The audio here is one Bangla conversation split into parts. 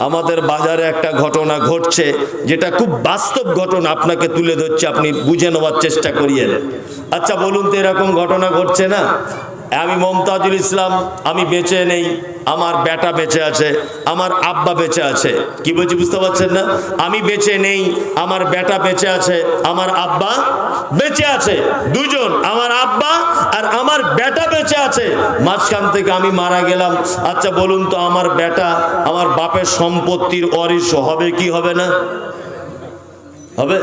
আমাদের বাজারে একটা ঘটনা ঘটছে, যেটা খুব বাস্তব ঘটনা, আপনাকে তুলে ধরছে, আপনি বুঝে নেওয়ার চেষ্টা করিয়েন। আচ্ছা বলুন তো, এরকম ঘটনা ঘটছে না? আমি মমতাজুল ইসলাম, আমি বেঁচে নেই, আমার বেটা বেঁচে আছে, আমার আব্বা বেঁচে আছে। কি বলছি বুঝতে পারছেন না? আমি বেঁচে নেই, আমার বেটা বেঁচে আছে, আমার আব্বা বেঁচে আছে, দুজন, আমার আব্বা আর আমার বেটা বেঁচে আছে। মাঝখান থেকে আমি মারা গেলাম। আচ্ছা বলুন তো, আমার বেটা আমার বাপের সম্পত্তির ওয়ারিশ হবে কি হবে না? হবে?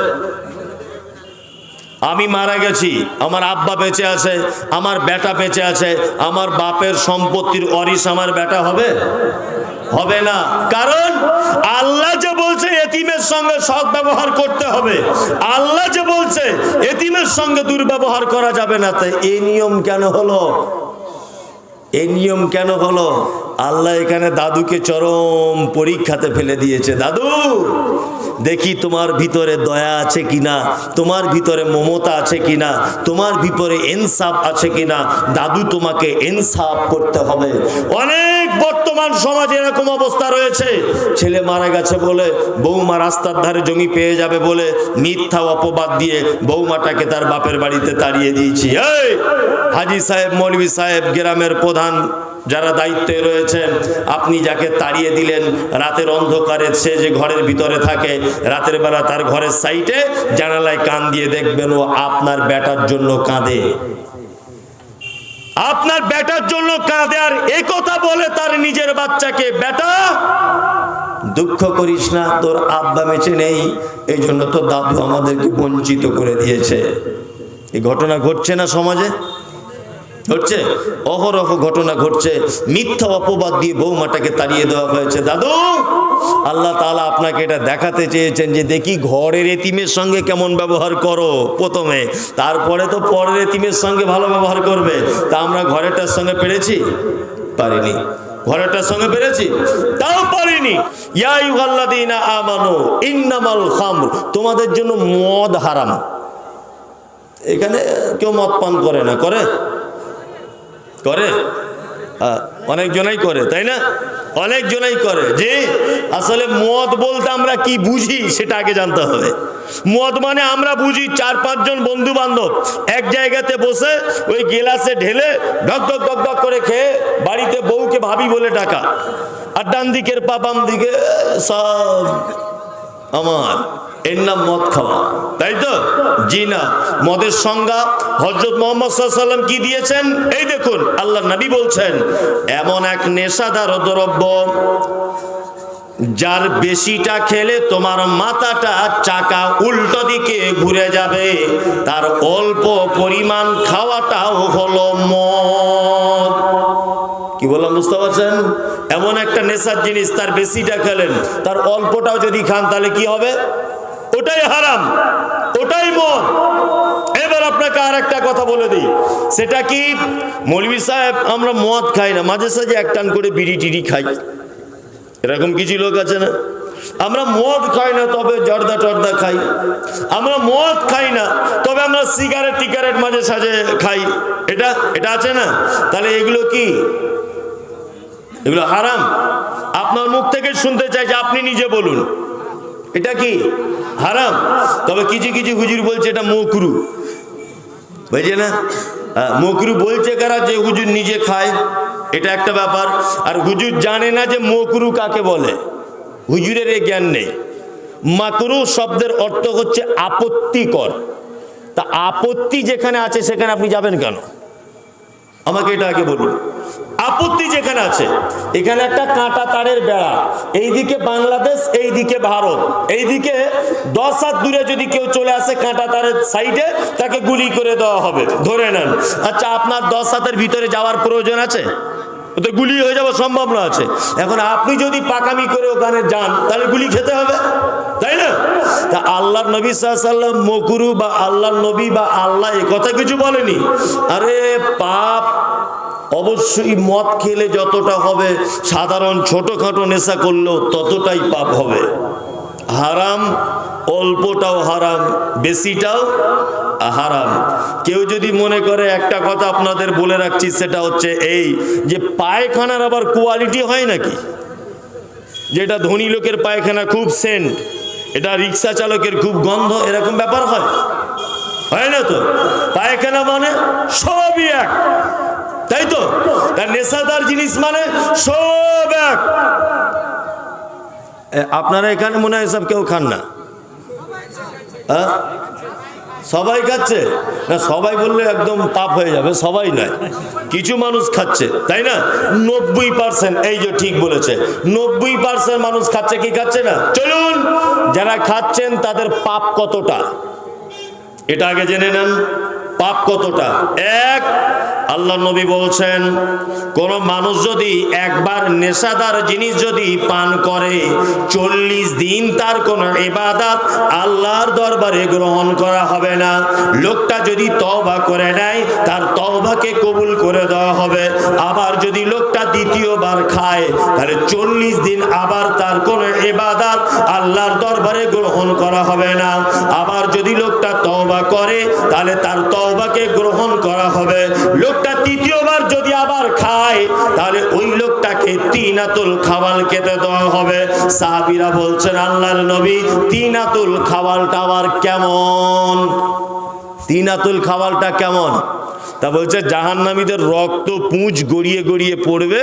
আমি মারা গেছি, আমার আব্বা বেঁচে আছে, আমার বেটা বেঁচে আছে, আমার বাপের সম্পত্তির ওয়ারিশ আমার বেটা হবে? হবে না। কারণ আল্লাহ যে বলছে এতিমের সঙ্গে সৎ ব্যবহার করতে হবে, আল্লাহ যে বলছে এতিমের সঙ্গে দুর্ব্যবহার করা যাবে না, তাই এই নিয়ম কেন হলো? এই নিয়ম কেন হলো? আল্লাহ এখানে দাদুকে চরম পরীক্ষাতে ফেলে দিয়েছে। দাদু, দেখি তোমার ভিতরে দয়া আছে কিনা, তোমার ভিতরে মমতা আছে কিনা, তোমার ভিতরে ইনসাফ আছে কিনা। দাদু, তোমাকে ইনসাফ করতে হবে। অনেক বর্তমান সমাজে এরকম অবস্থা রয়েছে, ছেলে মারা গেছে বলে বৌমা রাস্তার ধারে জমি পেয়ে যাবে বলে মিথ্যা অপবাদ দিয়ে বৌমাটাকে তার বাপের বাড়িতে তাড়িয়ে দিয়েছি। এই হাজি সাহেব, মৌলভী সাহেব, গ্রামের প্রধান যারা দায়িত্বে রয়েছেন, আপনি যাকে তাড়িয়ে দিলেন, রাতের অন্ধকারে সে যে ঘরের ভিতরে থাকে, রাতের বেলা তার ঘরের সাইডে জানালায় কান দিয়ে দেখবেন ও আপনার বেটার জন্য কাঁদে, আপনার বেটার জন্য কাঁদে। আর এই কথা বলে তার নিজের বাচ্চাকে, বেটা দুঃখ করিস না, তোর আব্বা বেঁচে নেই, এই জন্য তো দাদু আমাদেরকে বঞ্চিত করে দিয়েছে। এই ঘটনা ঘটছে না সমাজে? ঘটছে, অহরহ ঘটনা ঘটছে। মিথ্যা অপবাদ দিয়ে বৌমাটাকে তাড়িয়ে দেওয়া হয়েছে। দাদু, আল্লাহ তাআলা আপনাকে এটা দেখাতে চেয়েছেন যে দেখি ঘরের এতিমের সঙ্গে কেমন ব্যবহার করো প্রথমে, তারপরে তো পরের এতিমের সঙ্গে ভালো ব্যবহার করবে। তা আমরা ঘরেরটার সঙ্গে পেরেছি? পারিনি। ঘরেরটার সঙ্গে পেরেছি? তাও পারিনি। ইয়া আইয়ুহাল্লাযীনা আমানু ইন্নামাল খামর, তোমাদের জন্য মদ হারাম। এখানে কেউ মদ পান করে না? করে? করে? অনেকজনাই করে, তাই না? অনেকজনাই করে। যে আসলে মদ বলতে আমরা কি বুঝি সেটা আগে জানতে হবে। মদ মানে আমরা বুঝি 4-5 জন বন্ধু বান্ধব এক জায়গাতে বসে ওই গেলাসে ঢেলে ঢক ঢক ঢক ঢক করে খেয়ে বাড়িতে বউকে ভাবি বলে ডাকা, আর ডান দিকের পা বাম দিকে সব আমার, এর নাম মদ খাওয়া, তাই তো? জি না। মদের সংজ্ঞা হযরত মুহাম্মদ সাল্লাল্লাহু আলাইহি ওয়াসাল্লাম কি দিয়েছেন? এই দেখুন, আল্লাহর নবী বলছেন, এমন এক নেশাদার দ্রব্য যার বেশিটা খেলে তোমার মাথাটা চাকা উল্টো দিকে ঘুরে যাবে, তার অল্প পরিমাণ খাওয়াটাও হলো মদ। কি বললাম বুঝতে পারছেন? এমন একটা নেশার জিনিস, তার বেশিটা খেলেন, তার অল্পটাও যদি খান তাহলে কি হবে? ওটাই হারাম, ওটাই মদ। এবার আপনাকে আর একটা কথা বলে দিই, সেটা কি? মৌলভী সাহেব, আমরা মদ খাই না, মাঝে সাঝে এক টান করে বিড়ি টিড়ি খাই, এরকম কিছু লোক আছে না? আমরা মদ খাই না, তবে জর্দা টর্দা খাই। আমরা মদ খাই না, তবে আমরা সিগারেট টিগারেট মাঝে সাঝে খাই। এটা এটা আছে না? তাহলে এগুলো কি? এগুলো হারাম। আপনার মুখ থেকে শুনতে চাই যে আপনি নিজে বলুন, এটা কি হারাম? তবে কিছু কিছু হুজুর বলছে এটা মকরু, বুঝছে না? মকরু বলছে কারা? যে হুজুর নিজে খায়, এটা একটা ব্যাপার। আর হুজুর জানে না যে মকরু কাকে বলে, হুজুরের এই জ্ঞান নেই। মাকরু শব্দের অর্থ হচ্ছে আপত্তিকর। তা আপত্তি যেখানে আছে সেখানে আপনি যাবেন কেন? আমাকে এটা আগে বলুন। আপত্তি যেখানে আছে, এখানে একটা কাঁটা তারের বেড়া, এইদিকে বাংলাদেশ, এইদিকে ভারত, এইদিকে 10 হাত দূরে যদি কেউ চলে আসে কাঁটা তারের সাইডে, তাকে গুলি করে দেওয়া হবে, ধরে নেন। আচ্ছা, আপনার 10 হাতের ভিতরে যাওয়ার প্রয়োজন আছে? ওতে গুলি হয়ে যাওয়ার সম্ভাবনা আছে। এখন আপনি যদি পাকামি করে ওখানে যান, তাহলে গুলি খেতে হবে, তাই না? তা আল্লাহর নবী সাল্লাল্লাহু আলাইহি ওয়াসাল্লাম মকরু বা আল্লাহর নবী বা আল্লাহ এই কথা কিছু বলেনি। আরে পাপ অবশ্যই মদ খেলে যতটা হবে, সাধারণ ছোটখাটো নেশা করলেও ততটাই পাপ হবে। হারাম, অল্পটাও হারাম, বেশিটাও হারাম। কেউ যদি মনে করে, একটা কথা আপনাদের বলে রাখছি, সেটা হচ্ছে এই যে পায়খানার আবার কোয়ালিটি হয় নাকি? যেটা ধনী লোকের পায়খানা খুব সেন্ট, এটা রিক্সা চালকের খুব গন্ধ, এরকম ব্যাপার হয় না তো? পায়খানা মানে সবই এক, তাই তো? তার নেশাদার জিনিস মানে সব এক। আপনারা এখানে মনে হয় সব কেউ খান না? সবাই খাচ্ছে না? সবাই বললে একদম পাপ হয়ে যাবে, সবাই নয়, কিছু মানুষ খাচ্ছে, তাই না? 90%, এই যে ঠিক বলেছে, 90% মানুষ খাচ্ছে কি খাচ্ছে না? চলুন, যারা খাচ্ছেন তাদের পাপ কতটা এটা আগে জেনে নেন। পাপ কতটা? এক, আল্লাহ নবী বলছেন, কোন মানুষ যদি একবার নেশাদার জিনিস যদি পান করে 40 দিন তার কোন ইবাদত আল্লাহর দরবারে গ্রহণ করা হবে না। লোকটা যদি তওবা করে নেয় তার তওবাকে কবুল করে দেওয়া হবে। আবার যদি লোকটা দ্বিতীয়বার খায় তাহলে 40 দিন আবার তার কোন ইবাদত আল্লাহর দরবারে গ্রহণ করা হবে না। আবার যদি লোকটা তওবা করে তাহলে তার তওবাকে গ্রহণ করা হবে। লোকটা তৃতীয়বার যদি আবার খায় তাহলে ওই লোকটাকে তিনাতুল খাওয়াল খেতে দেওয়া হবে। সাহাবীরা বলছেন, আল্লাহর নবী, তিনাতুল খাওয়ালটা আবার কেমন? তিনাতুল খাওয়ালটা কেমন? তা বলছে, জাহান্নামীদের রক্ত পুঁজ গড়িয়ে গড়িয়ে পড়বে,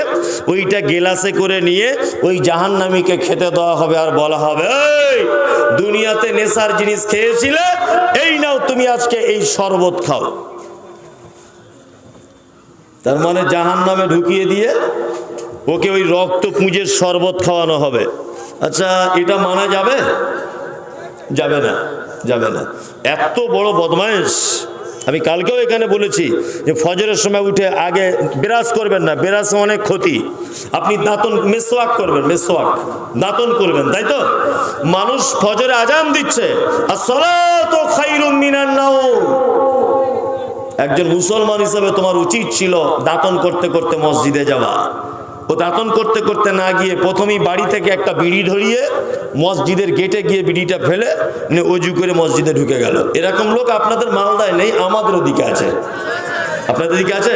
ওইটা গেলাসে করে নিয়ে ওই জাহান্নামীকে খেতে দেওয়া হবে। আর বলা হবে, এই দুনিয়াতে নেশার জিনিস খেয়েছিলে, এই নাও তুমি আজকে এই শরবত খাও। তার মানে জাহান্নামে ঢুকিয়ে দিয়ে ওকে ওই রক্ত পুঁজের শরবত খাওয়ানো হবে। আচ্ছা, এটা মানা যাবে? যাবে না, যাবে না। এত বড় বদমাইশ। আমি কালকেও এখানে বলেছি যে ফজরের সময় উঠে আগে ব্রাশ করবেন না, ব্রাশে অনেক ক্ষতি। আপনি দাঁতন মেসওয়াক করবেন, মেসওয়াক দাঁতন করবেন, তাই তো? মানুষ ফজরে আজান দিচ্ছে, আসসালাতু খায়রুম মিনান নাওম। একজন মুসলমান হিসেবে তোমার উচিত ছিল দাঁতন করতে করতে মসজিদে যাওয়া। ও দাঁতন করতে করতে না গিয়ে প্রথমেই বাড়ি থেকে একটা বিড়ি ধরিয়ে মসজিদের গেটে গিয়ে বিড়িটা ফেলে অজু করে মসজিদে ঢুকে গেল। এরকম লোক আপনাদের মালদায় নেই, আমাদের ওদিকে আছে। আপনাদের দিকে আছে?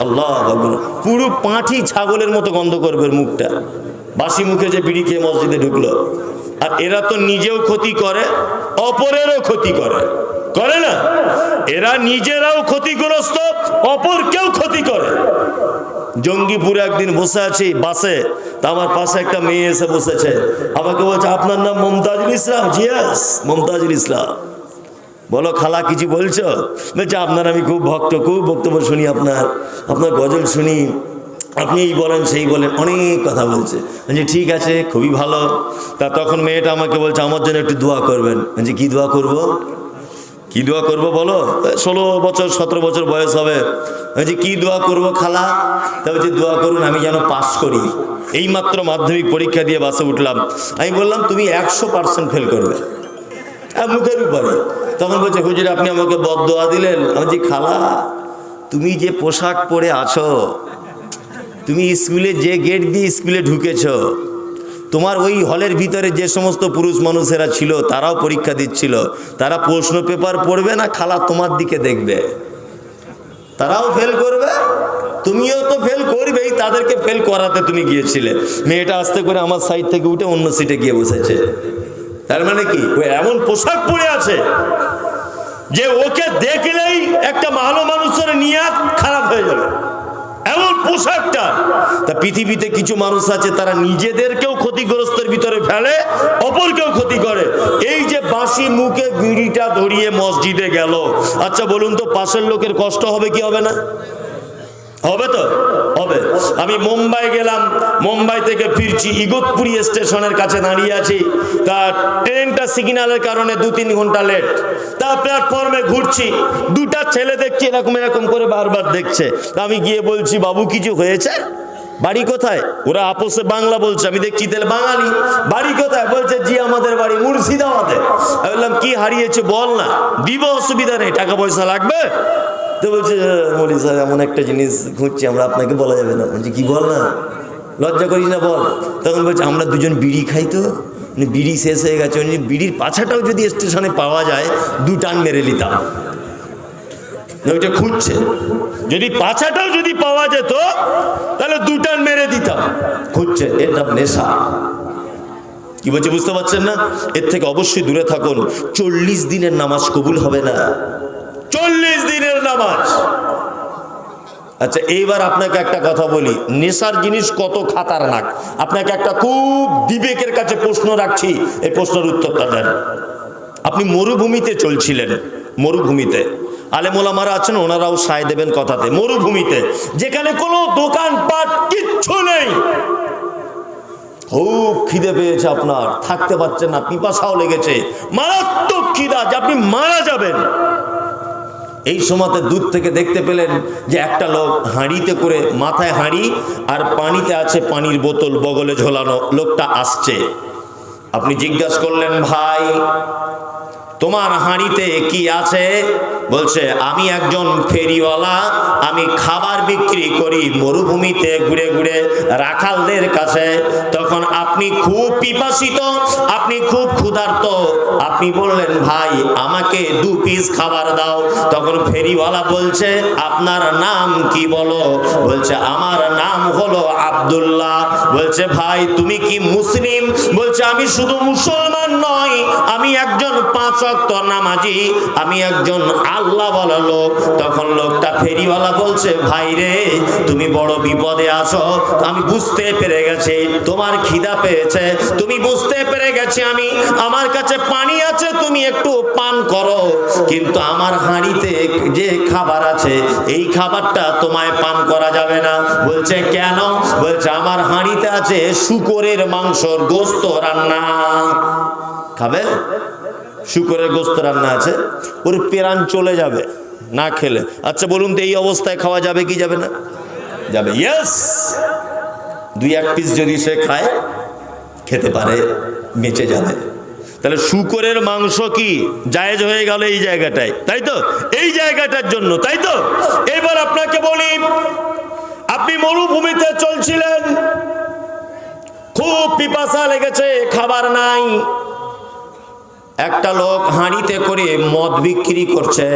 আল্লাহ আকবার। পুরো পাঁঠি ছাগলের মতো গন্ধ করবে মুখটা, বাসি মুখে যে বিড়ি খেয়ে মসজিদে ঢুকলো। আর এরা তো নিজেও ক্ষতি করে, অপরেরও ক্ষতি করে, করে না? এরা নিজেরাও ক্ষতিগ্রস্ত, অপরকেও ক্ষতি করে। জঙ্গিপুরে একদিন বসে আছি বাসে, তা আমার পাশে একটা মেয়ে এসে বসেছে, আমাকে বলছে, আপনার নাম মমতাজুল ইসলাম? জি ইয়েস, মমতাজুল ইসলাম। বলো খালা, কিছু বলছো? বলছে, আপনার আমি খুব ভক্ত, খুব বক্তব্য শুনি, আপনার গজল শুনি, আপনি এই বলেন সেই বলেন, অনেক কথা বলছে। বলছি ঠিক আছে, খুবই ভালো। তা তখন মেয়েটা আমাকে বলছে, আমার জন্য একটু দোয়া করবেন। বলছি কি দোয়া করব? কি দোয়া করব বলো? 16 বছর 17 বছর বয়স হবে। বলছি কি দোয়া করব খালা? তা বলছি, দোয়া করুন আমি যেন পাস করি। এইমাত্র মাধ্যমিক পরীক্ষা দিয়ে বাসে উঠলাম। আমি বললাম, তুমি 100% ফেল করবে, মুখের উপরে। তখন বলছে, হুজুর আপনি আমাকে বদদোয়া দিলেন। আমি বলছি, খালা তুমি যে পোশাক পরে আছো, তুমি স্কুলে যে গেট দিয়ে স্কুলে ঢুকেছো, তোমার ওই হলের ভিতরে যে সমস্ত পুরুষ মানুষেরা ছিল তারাও পরীক্ষা দিচ্ছিল, তারা প্রশ্ন পেপার পড়বে না, খালা তোমার দিকে দেখবে, তারাও ফেল করবে, তুমিও তো ফেল করবেই, তাদেরকে ফেল করাতে তুমি গিয়েছিলে। মেয়েটা আস্তে করে আমার সাইড থেকে উঠে অন্য সিটে গিয়ে বসেছে। তার মানে কি, ও এমন পোশাক পরে আছে যে ওকে দেখলেই একটা ভালো মানুষের নিয়ত খারাপ হয়ে যাবে, এমন পোশাকটা। তা পৃথিবীতে কিছু মানুষ আছে তারা নিজেদেরকেও ক্ষতিগ্রস্তের ভিতরে ফেলে, অপরকেও ক্ষতি করে। এই যে বাঁশি মুখে বিড়িটা ধরিয়ে মসজিদে গেল, আচ্ছা বলুন তো পাশের লোকের কষ্ট হবে কি হবে না? হবে তো, হবে। আমি মুম্বাই গেলাম, মুম্বাই থেকে ফিরছি, ইগতপুরি স্টেশনের কাছে দাঁড়িয়ে আছি। তা ট্রেনটা সিগন্যালের কারণে 2-3 ঘন্টা লেট। তা প্ল্যাটফর্মে ঘুরছি, দুটা ছেলে দেখছি এরকম এরকম করে বারবার দেখছে। তা আমি গিয়ে বলছি, বাবু কিছু হয়েছে? বাড়ি কোথায়? ওরা আপোষে বাংলা বলছে, আমি দেখছি তাহলে বাঙালি। বাড়ি কোথায়? বলছে জি আমাদের বাড়ি মুর্শিদাবাদে। আমি বললাম কি হারিয়েছে বল না, দিব, অসুবিধা নেই, টাকা পয়সা লাগবে? তো বলছে, মৌলী স্যার এমন একটা জিনিস খুঁজছি আমরা, আপনাকে বলা যাবে না। বলছি কি, বল না, লজ্জা করিস না, বল। তখন বলছে, আমরা দুজন বিড়ি খাই তো, বিড়ি শেষ হয়ে গেছে, বিড়ির পাছাটাও যদি স্টেশনে পাওয়া যায় 2 টান মেরে নিতাম। ওইটা খুঁজছে, যদি পাছাটাও যদি পাওয়া যেত তাহলে 2 টান মেরে দিতাম। খুঁজছে, এর নাম নেশা। কি বলছে বুঝতে পারছেন না? এর থেকে অবশ্যই দূরে থাকুন। 40 দিনের নামাজ কবুল হবে না, 40 দিনের নামাজ। আচ্ছা এইবার আপনাকে একটা কথা বলি, নেশার জিনিস কত খাতারনাক। আপনাকে একটা খুব বিবেকের কাছে প্রশ্ন রাখছি, এই প্রশ্নের উত্তরটা দেন। আপনি মরুভূমিতে চলছিলেন, মরুভূমিতে আলেম ওলামারা আছেন, ওনারাও সায় দেবেন কথাতে। মরুভূমিতে যেখানে কোনো দোকানপাট কিচ্ছু নেই, খুব খিদে পেয়েছে, আপনার থাকতে পারছেন না, পিপাসাও লেগেছে, মারাত্মক খিদা যে আপনি মারা যাবেন। এই সময়তে দূর থেকে দেখতে পেলেন যে একটা লোক হাঁড়িতে করে, মাথায় হাঁড়ি আর পানিতে আছে পানির বোতল বগলে ঝোলানো, লোকটা আসছে। আপনি জিজ্ঞাসা করলেন, ভাই তোমার হাঁড়িতে কি আছে? বলছে আমি একজন ফেরিওয়ালা, আমি খাবার বিক্রি করি মরুভূমিতে ঘুরে ঘুরে রাখালদের কাছে। তখন আপনি খুব পিপাসিত, আপনি খুব ক্ষুধার্ত, আপনি বললেন ভাই আমাকে 2 পিস খাবার দাও। তখন ফেরিওয়ালা বলছে আপনার নাম কি বলো? বলছে আমার নাম হলো আব্দুল্লাহ। বলছে ভাই তুমি কি মুসলিম? বলছে আমি শুধু মুসলমান নয়, আমি একজন 5 ওয়াক্ত নামাজি, আমি একজন আল্লাহ বলা লোক। তখন লোকটা ফেরিওয়ালা বলছে ভাই রে তুমি বড় বিপদে আছো, আমি বুঝতে পেরে গেছি তোমার খিদা পেয়েছে, তুমি বুঝতে পেরে গেছি আমি, আমার কাছে পানি আছে তুমি একটু পান করো, কিন্তু আমার হাঁড়িতে যে খাবার আছে এই খাবারটা তোমায় পান করা যাবে না। বলছে কেন? বলছে আমার হাঁড়িতে আছে শূকরের মাংসর গোস্ত রান্না, খাবে? শূকরের গোস্ত রান্না আছে, ওর প্রাণ চলে যাবে না খেলে। আচ্ছা বলুন তো এই অবস্থায় খাওয়া যাবে কি যাবে না? যাবে। ইয়েস, 2-1 পিস যদি সে খায়, খেতে পারে, বেঁচে যাবে। তাহলে শূকরের মাংস কি জায়েজ হয়ে গেল এই জায়গাটায়, তাই তো? এই জায়গাটার জন্য, তাই তো? এবার আপনাকে বলি, আপনি মরুভূমিতে চলছিলেন, খুব পিপাসা লেগেছে, খাবার নাই। একটা লোক হাঁড়িতে করে মদ বিক্রি করছে।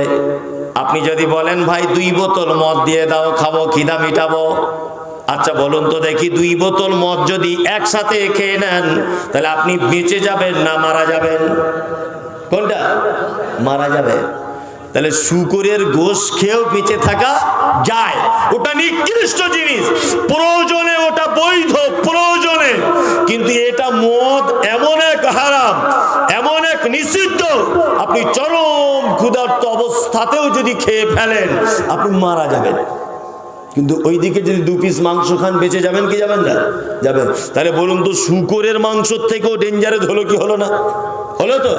আপনি যদি বলেন ভাই 2 বোতল মদ দিয়ে দাও, খাবো, খিদা মিটাবো। আচ্ছা বলুন তো দেখি 2 বোতল মদ যদি একসাথে খেয়ে নেন তাহলে আপনি বেঁচে যাবেন না মারা যাবেন? কোনটা? মারা যাবে। তাহলে শূকরের গোশত খেয়েও বেঁচে থাকা যায়, ওটা নিকৃষ্ট জিনিস, প্রয়োজনে ওটা বৈধ, প্রয়োজনে। কিন্তু এটা মদ এমন এক হারাম, এমন এক নিষিদ্ধ, আপনি চরম ক্ষুধার্ত অবস্থাতেও যদি খেয়ে ফেলেন আপনি মারা যাবেন। কিন্তু ওইদিকে যদি 2 পিস মাংস খান বেঁচে যাবেন কি যাবেন না? যাবেন। তাহলে বলুন তো শূকরের মাংসর থেকেও ডেঞ্জারাস হলো কি হলো না? হলো তো?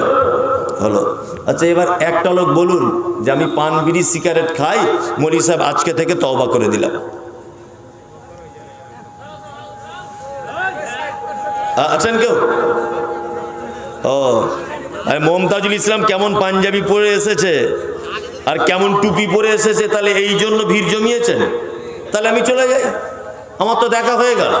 হলো। আচ্ছা এবার একটা লোক বলুন যে আমি পান বিড়ি সিগারেট খাই, মৌলভী সাহেব আজকে থেকে তওবা করে দিলাম। আছেন কেউ? ও আর মমতাজুল ইসলাম কেমন পাঞ্জাবি পরে এসেছে আর কেমন টুপি পরে এসেছে, তাহলে এই জন্য ভিড় জমিয়েছেন? তাহলে আমি চলে যাই, আমার তো দেখা হয়ে গেল।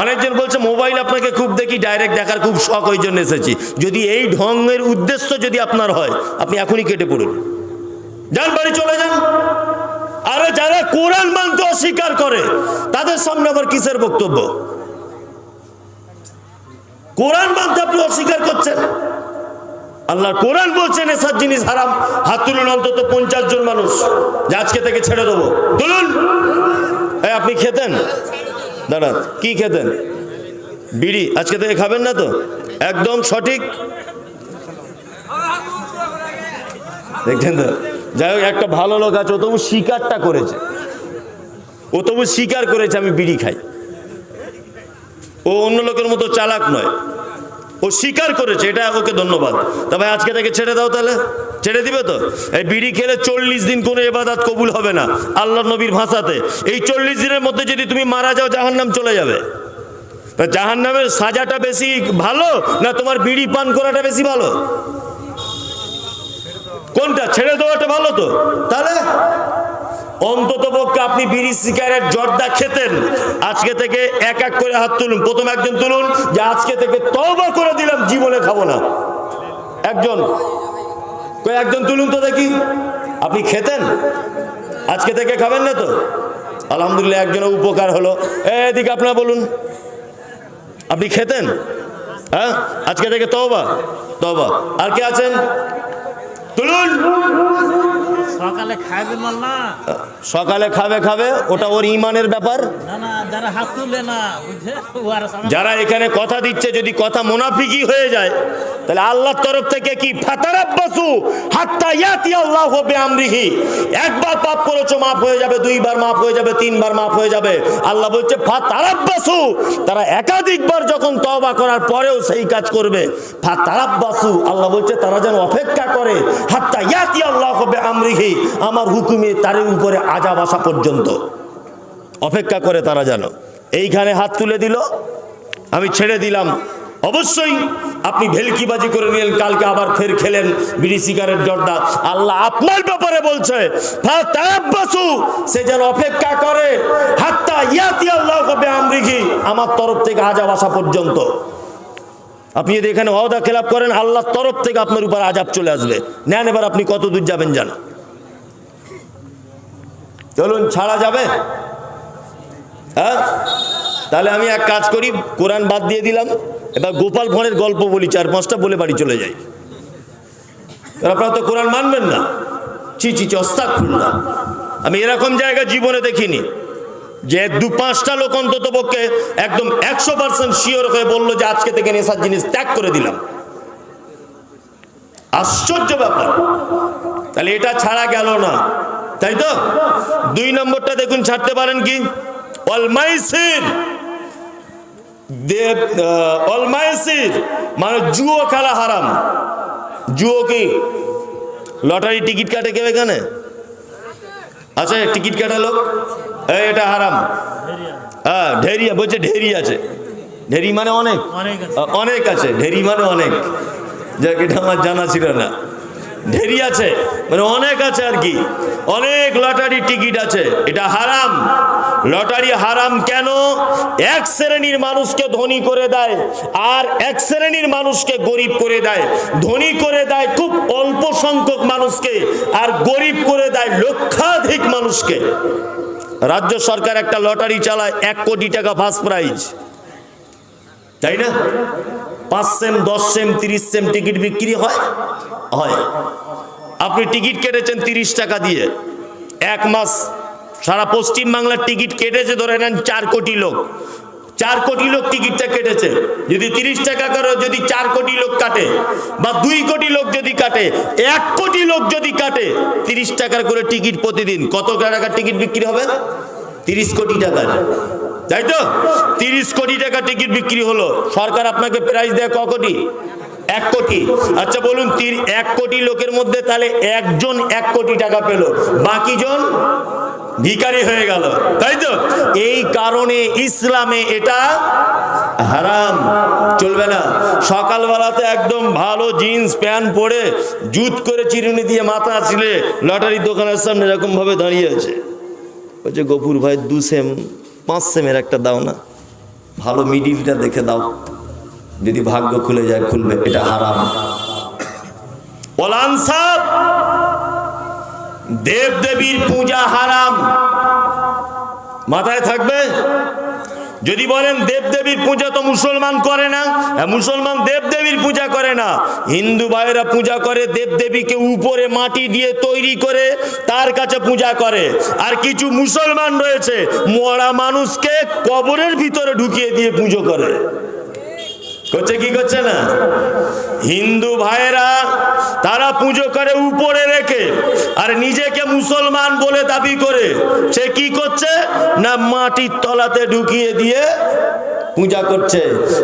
অনেকজন বলছে মোবাইল আপনাকে খুব দেখি, ডাইরেক্ট দেখার খুব শখ, ওই জন্য এসেছি। যদি এই ঢঙের উদ্দেশ্য যদি আপনার হয়, আপনি এখনই কেটে পড়ুন, যান বাড়ি চলে যান। আরে যারা কোরআন মানতে অস্বীকার করে তাদের সামনে আবার কিসের বক্তব্য? কোরআন মানতে আপনি অস্বীকার করছেন। আল্লাহ কোরআন বলছেন এসব জিনিস হারাম। হাত তুলুন অন্তত 50 জন মানুষ, যে আজকে থেকে ছেড়ে দেবো। তুলুন। আপনি খেতেন, দাঁড়ান, কি খেতেন? বিড়ি। আজকে থেকে খাবেন না তো? একদম সঠিক, দেখছেন তো? যাই হোক, একটা ভালো লোক আছে, ও তবু স্বীকারটা করেছে, ও তবু স্বীকার করেছে আমি বিড়ি খাই। ও অন্য লোকের মতো চালাক নয়, ও স্বীকার করেছে, এটা ওকে ধন্যবাদ। তবে আজকে থেকে ছেড়ে দাও। তাহলে ছেড়ে দিবে তো? এই বিড়ি খেলে 40 দিন কোনো ইবাদত কবুল হবে না আল্লাহ নবীর ভাষাতে। এই 40 দিনের মধ্যে যদি তুমি মারা যাও জাহান্নাম চলে যাবে। জাহান্নামের সাজাটা বেশি ভালো না তোমার বিড়ি পান করাটা বেশি ভালো? কোনটা? ছেড়ে দেওয়াটা ভালো তো। তাহলে অন্তত পক্ষে আপনি বিড়ি সিগারেট জর্দা খেতেন, আজকে থেকে 1-1 করে হাত তুলুন। প্রথম একজন তুলুন যে আজকে থেকে তওবা করে দিলাম, জীবনে খাবো না। একজন, একজন তুলুন তো দেখি। আপনি খেতেন, আজকে থেকে খাবেন না তো? আলহামদুলিল্লাহ, একজনের উপকার হলো। এদিকে আপনারা বলুন, আপনি খেতেন? হ্যাঁ, আজকে থেকে তওবা তওবা। আর কে আছেন? তুলুন। সকালে খাবে না, সকালে খাবে খাবে, ওটা ওর ইমানের ব্যাপার। না যারা হাত তুলে না, বুঝছে, যারা এখানে কথা দিচ্ছে, যদি কথা মুনাফিকি হয়ে যায় তাহলে আল্লাহর তরফ থেকে কি ফাতারাব্বাসু হাত্তা ইয়াতি আল্লাহু বিআমরিহি, একবার পাপ করেছো মাফ হয়ে যাবে, দুইবার মাফ হয়ে যাবে, তিনবার মাফ হয়ে যাবে। আল্লাহ বলছে ফাতারাব্বাসু, তারা একাধিকবার যখন তওবা করার পরেও সেই কাজ করবে, ফাতারাব্বাসু, আল্লাহ বলছে তারা যেন অপেক্ষা করে হাত্তা ইয়াতি আল্লাহু বিআমরিহি, আমার হুকুমে তার উপরে আযাব আসা পর্যন্ত অপেক্ষা করে তারা যেন। এইখানে হাত তুলে দিল, আমি ছেড়ে দিলাম। অবশ্যই আপনি ভেলকিবাজি করে নিলেন, কালকে আবার ফের খেলেন বিড়ি সিগারেট জর্দা। আল্লাহ আপনার ব্যাপারে বলছে ফাতারাব্বাসু, সে যেন অপেক্ষা করে হাত্তা ইয়াতি আল্লাহু বিআমরিহি, আমার তরফ থেকে আযাব আসা পর্যন্ত। আপনি যদি এখানে ওয়াদা খেলাপ করেন, আল্লাহর তরফ থেকে আপনার উপর আযাব চলে আসবে। নেন, এবার আপনি কত দূর যাবেন যান। চলুন, ছাড়া যাবে? হ্যাঁ, তাহলে আমি এক কাজ করি, কোরআন বাদ দিয়ে দিলাম, এবার গোপাল ভাঁড়ের গল্প বলি, 4-5টা বলে বাড়ি চলে যাই। আপনারা তো কোরআন মানবেন না। চি চি আস্তাগফিরুল্লাহ, আমি এরকম জায়গা জীবনে দেখিনি যে 2-5টা লোক অন্তত পক্ষে একদম 100% শিওর হয়ে বললো যে আজকে থেকে নেশার জিনিস ত্যাগ করে দিলাম। আশ্চর্য ব্যাপার। তাহলে এটা ছাড়া গেল না, তাই তো? 2 নম্বরটা দেখুন, ছাড়তে পারেন কি? অলমাইসির, অলমাইসির মানে জুয়ো খেলা হারাম। জুয়ো কি? লটারি টিকিট কাটে কেউ এখানে? আচ্ছা, টিকিট কাটা লোক, এটা হারাম। হ্যাঁ, ঢেরি বলছে, ঢেরি আছে। ঢেরি মানে অনেক, অনেক আছে। ঢেরি মানে অনেক, যাক এটা আমার জানা ছিল না। ঢেরি আছে মানে অনেক আছে আর কি, অনেক লটারি টিকিট আছে, এটা হারাম। লটারি হারাম কেন? এক শ্রেণীর মানুষকে ধনী করে দেয় আর এক শ্রেণীর মানুষকে গরিব করে দেয়। ধনী করে দেয় খুব অল্প সংখ্যক মানুষকে, আর গরিব করে দেয় লক্ষাধিক মানুষকে। রাজ্য সরকার একটা লটারি চালায়, 1 কোটি টাকা ফার্স্ট প্রাইজ, তাই না? 5 সেম, 10 সেম, 30 সেম টিকিট বিক্রি হয়। আপনি টিকিট কেটেছেন 30 টাকা দিয়ে, 1 মাস সারা পশ্চিম বাংলার টিকিট কেটেছে, ধরে নেন 4 কোটি লোক। 4 কোটি লোক টিকিটটা কেটেছে। যদি 30 টাকা করে, যদি 4 কোটি লোক কাটে, বা 2 কোটি লোক যদি কাটে, 1 কোটি লোক যদি কাটে, 30 টাকার করে টিকিট প্রতিদিন, কত টাকার টিকিট বিক্রি হবে? 30 কোটি টাকার, তাই তো? 30 কোটি টাকা টিকিট বিক্রি হলো। সরকার আপনাকে প্রাইজ দেয় ক কোটি? 1 কোটি। আচ্ছা বলুন, 1 কোটি লোকের মধ্যে তাহলে একজন 1 কোটি টাকা পেল, বাকি জন ভিখারি হয়ে গেল, তাই তো? এই কারণে ইসলামে এটা হারাম, চলবে না। সকালবেলাতে একদম ভালো জিন্স প্যান্ট পরে, জুত করে চিরুনি দিয়ে মাথা ছিলে, লটারির দোকানের সামনে এরকম ভাবে দাঁড়িয়ে আছে, বলছে গফুর ভাই 2 সেম 5 সেমের একটা দাও না, ভালো মিডিলটা দেখে দাও, যদি ভাগ্য খুলে যায় খুলবে। এটা হারাম। ওলানসাব, দেব দেবীর পূজা হারাম, মাথায় থাকবে। যদি বলেন দেব দেবীর পূজা তো মুসলমান করে না, মুসলমান দেব দেবীর পূজা করে না, হিন্দু ভাইয়েরা পূজা করে। দেব দেবীকে উপরে মাটি দিয়ে তৈরি করে তার কাছে পূজা করে। আর কিছু মুসলমান রয়েছে, মরা মানুষকে কবরের ভিতরে ঢুকিয়ে দিয়ে পুজো করে। করছে কি করছে না? হিন্দু ভাইয়েরা তারা পুজো করে উপরে রেখে, আর নিজেকে মুসলমান বলে দাবি করে সে কি করছে না, মাটির তলাতে ঢুকিয়ে দিয়ে পূজা করছে।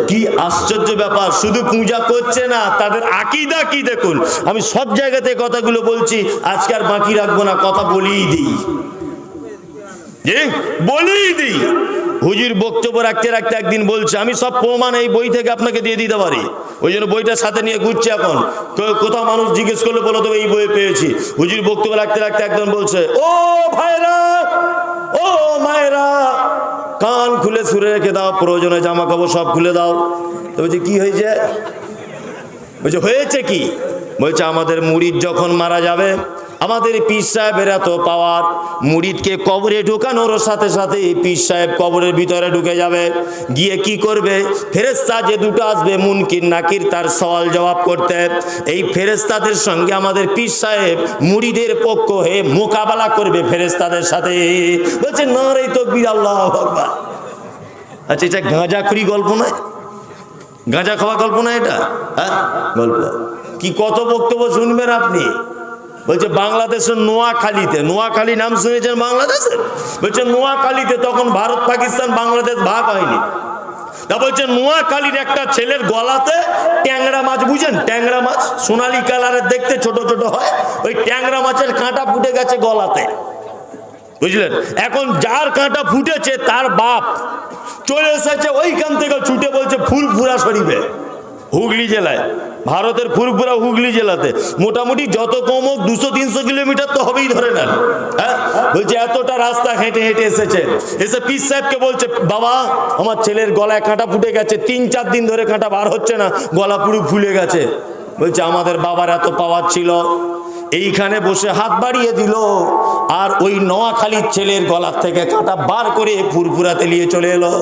কি আশ্চর্য ব্যাপার! শুধু পূজা করছে না, তাদের আকীদা কি দেখুন। আমি সব জায়গাতে কথাগুলো বলছি, আজকে আর বাকি রাখবো না, কথা বলেই দিই, বলেই দিই। হুজুর বক্তব্য রাখতে রাখতে একদিন বলছে, আমি সব প্রমাণ এই বই থেকে আপনাকে দিয়ে দিতে পারি, ওই জন্য বইটা সাথে নিয়ে ঘুরছি। এখন কোথাও মানুষ জিজ্ঞেস করলে বলো তো এই বই পেয়েছি। হুজুর বক্তব্য রাখতে রাখতে একদম বলছে, ও ভাইরা, ও মায়েরা, কান খুলে সুরে রেখে দাও, প্রয়োজনে জামা কাপড় সব খুলে দাও। তো বলছে কি হয়েছে? বলছে হয়েছে কি? বলছে আমাদের মুরিদ যখন মারা যাবে আমাদের পীর সাহেবের এত পাওয়ার, মুরিদকে কবরে ঢুকানোর সাথে সাথে পীর সাহেব কবরের ভিতরে ঢুকে যাবে, গিয়ে কি করবে, ফেরেশতা যে দুটো আসবে মুনকির নাকির তার সওয়াল জবাব করতে, এই ফেরেশতাদের সঙ্গে আমাদের পীর সাহেব মুরিদের পক্ষ হয়ে মোকাবেলা করবে ফেরেশতাদের সাথে। বলছে নারে তাকবীর, আল্লাহু আকবার। আচ্ছা, এটা গাঁজাখুরি গল্প নয়, গাঁজা খাওয়া গল্প না এটা, হ্যাঁ গল্প। কি কত বক্তব্য শুনবেন আপনি। বলছে বাংলাদেশের নোয়াখালীতে, নোয়াখালী নাম শুনেছেন বাংলাদেশের? বলছে নোয়াখালীতে তখন ভারত পাকিস্তান বাংলাদেশ ভাগ হয়নি। তা বলছে নোয়াখালীর একটা ছেলের গলাতে ট্যাংরা মাছ, বুঝেন ট্যাংরা মাছ সোনালী কালারের দেখতে, ছোট ছোট হয়, ওই ট্যাংরা মাছের কাঁটা ফুটে গেছে গলাতে, বুঝলেন। এখন যার কাঁটা ফুটেছে তার বাপ চলে এসেছে ওইখান থেকে ছুটে, বলছে ফুরফুরা শরীফে, হুগলি জেলায়, ভারতের ফুরফুরা হুগলি জেলাতে, মোটামুটি যত কম হোক 200-300 কিলোমিটার তো হবেই ধরে নেন, হ্যাঁ। বলছে এতটা রাস্তা হেঁটে হেঁটে এসেছে, এসে পীর সাহেবকে বলছে বাবা আমার ছেলের গলায় কাঁটা ফুটে গেছে, 3-4 দিন ধরে কাঁটা বার হচ্ছে না, গলা পুরো ফুলে গেছে। বলছে আমাদের বাবার এত পাওয়ার ছিল, এইখানে বসে হাত বাড়িয়ে দিল আর ওই নোয়াখালীর ছেলের গলার থেকে কাঁটা বার করে ফুরফুরাতে নিয়ে চলে এলো।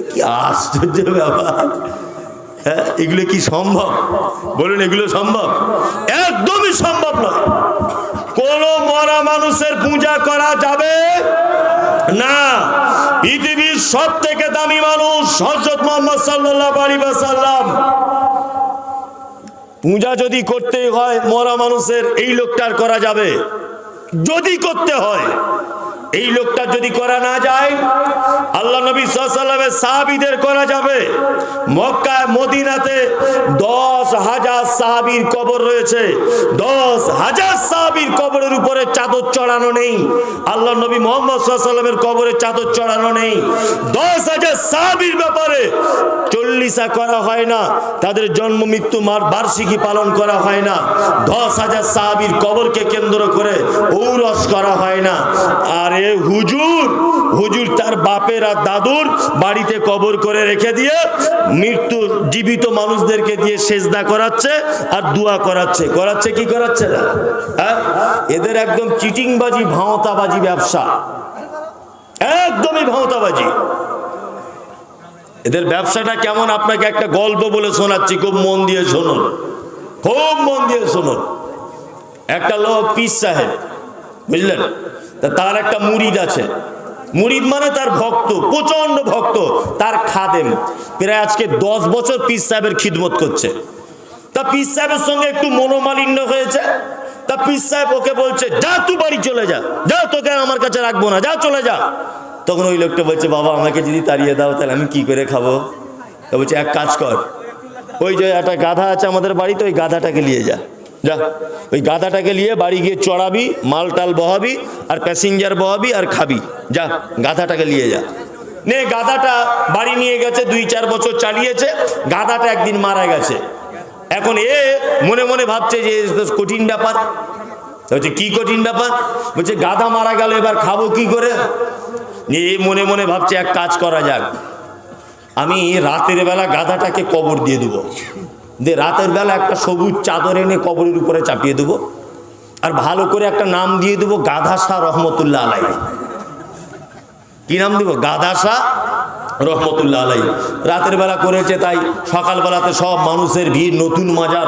কি আশ্চর্য ব্যাপার, হ্যাঁ। এগুলো কি সম্ভব বলুন? এগুলো সম্ভব? একদমই সম্ভব নয়। কোন মরা মানুষের পূজা করা যাবে না। পৃথিবীর সব থেকে দামি মানুষ হযরত মুহাম্মদ সাল্লাল্লাহু আলাইহি ওয়াসাল্লাম, পূজা যদি করতে হয় মরা মানুষের, এই লোকটার করা যাবে। যদি করতে হয়, এই লোকটা যদি করা না যায়, আল্লাহ নবী সাল্লাল্লাহু আলাইহি ওয়াসাল্লামের সাহাবীদের করা যাবে। মক্কা মদিনাতে 10,000 সাহাবীর কবর রয়েছে, 10,000 সাহাবীর কবরের উপরে চাদর চড়ানো নেই। আল্লাহ নবী মুহাম্মদ সাল্লাল্লাহু আলাইহি ওয়াসাল্লামের কবরে চাদর চড়ানো নেই। 10,000 সাহাবীর ব্যাপারে চল্লিশা করা হয় না, তাদের জন্ম মৃত্যু বার্ষিকী পালন করা হয় না। 10,000 সাহাবীর কবরকে কেন্দ্র করে ঔরস করা হয় না। আর হুজুর তার বাপের আর দাদুর বাড়িতে কবর করে রেখে দিয়ে মৃত্যু জীবিত মানুষদেরকে দিয়ে সেজদা করাচ্ছে আর দোয়া করাচ্ছে কি করাচ্ছে না, হ্যাঁ। এদের একদম চিটিংবাজি, ভাঁওতাবাজি ব্যবসা, একদমই ভাঁওতাবাজি। এদের ব্যবসাটা কেমন আপনাকে একটা গল্প বলে শোনাচ্ছি, খুব মন দিয়ে শুনুন, খুব মন দিয়ে শুনুন। একটা লোক পীর সাহেব, বুঝলেন, তার একটা মুরিদ আছে, মুরিদ মানে তার ভক্ত, প্রচন্ড ভক্ত, তার খাদেম, প্রায় আজকে 10 বছর পীর সাহেবের খিদমত করছে। তা পীর সাহেবের সঙ্গে একটু মনোমালিন্য হয়েছে, তা পীর সাহেব ওকে বলছে যা তুই বাড়ি চলে যা, যা তোকে আমার কাছে রাখবো না, যা চলে যা। তখন ওই লোকটা বলছে বাবা আমাকে যদি তাড়িয়ে দাও তাহলে আমি কি করে খাবো? তা বলছে এক কাজ কর, ওই যে একটা গাধা আছে আমাদের বাড়িতে, ওই গাধাটাকে নিয়ে যা, যা ওই গাধাটাকে নিয়ে বাড়ি গিয়ে চড়াবি, মাল টাল বহাবি আর প্যাসেঞ্জার বহাবি আর খাবি, যা গাধাটাকে নিয়ে যা। নে গাধাটা বাড়ি নিয়ে গেছে, 2-4 বছর চালিয়েছে, গাধাটা একদিন মারা গেছে। এখন এ মনে মনে ভাবছে যে কঠিন ব্যাপার। বলছে কি কঠিন ব্যাপার? বলছে গাধা মারা গেল, এবার খাবো কি করে? এ মনে মনে ভাবছে এক কাজ করা যাক, আমি রাতের বেলা গাধাটাকে কবর দিয়ে দেবো, রাতের বেলা একটা সবুজ চাদর এনে কবরের উপরে চাপিয়ে দেবো, আর ভালো করে একটা নাম দিয়ে দেবো গাধা শাহ রহমতুল্লাহ আলাইহি। কি নাম দিব? গাধা শাহ রহমতুল্লাহ আলাইহি। রাতের বেলা করেছে, তাই সকালবেলাতে সব মানুষের ভিড়, নতুন মাজার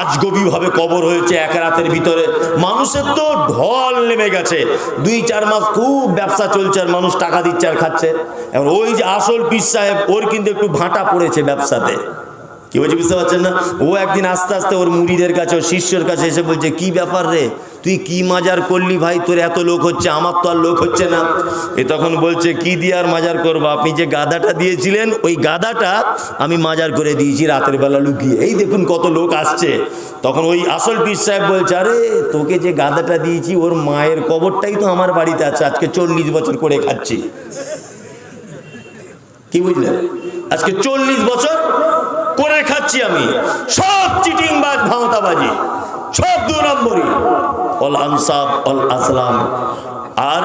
আজগবি ভাবে কবর হয়েছে এক রাতের ভিতরে, মানুষের তো ঢল নেমে গেছে। 2-4 মাস খুব ব্যবসা চলছে আর মানুষ টাকা দিচ্ছে আর খাচ্ছে। এখন ওই যে আসল পীর সাহেব, ওর কিন্তু একটু ভাঁটা পড়েছে ব্যবসাতে, কি বলছে বুঝতে পারছেন না? ও একদিন আস্তে আস্তে ওর মুরিদের কাছে, ওর শিষ্যের কাছে এসে বলছে কি ব্যাপার রে, তুই কি মাজার করলি ভাই, তোর এত লোক হচ্ছে, আমার তো আর লোক হচ্ছে না। এ তখন বলছে কি দিয়ে আর মাজার করবো, আপনি যে গাধাটা দিয়েছিলেন ওই গাধাটা আমি মাজার করে দিয়েছি রাতের বেলা লুকিয়ে, এই দেখুন কত লোক আসছে। তখন ওই আসল পীর সাহেব বলছে আরে তোকে যে গাধাটা দিয়েছি ওর মায়ের কবরটাই তো আমার বাড়িতে আছে, আজকে 40 বছর করে খাচ্ছি। কি বুঝলেন? আজকে 40 বছর করে খাচ্ছি আমি। সব চিটিংবাজ, ভাঁওতাবাজি, সব 2 নম্বরই, অল আনসাব অল আসলাম। আর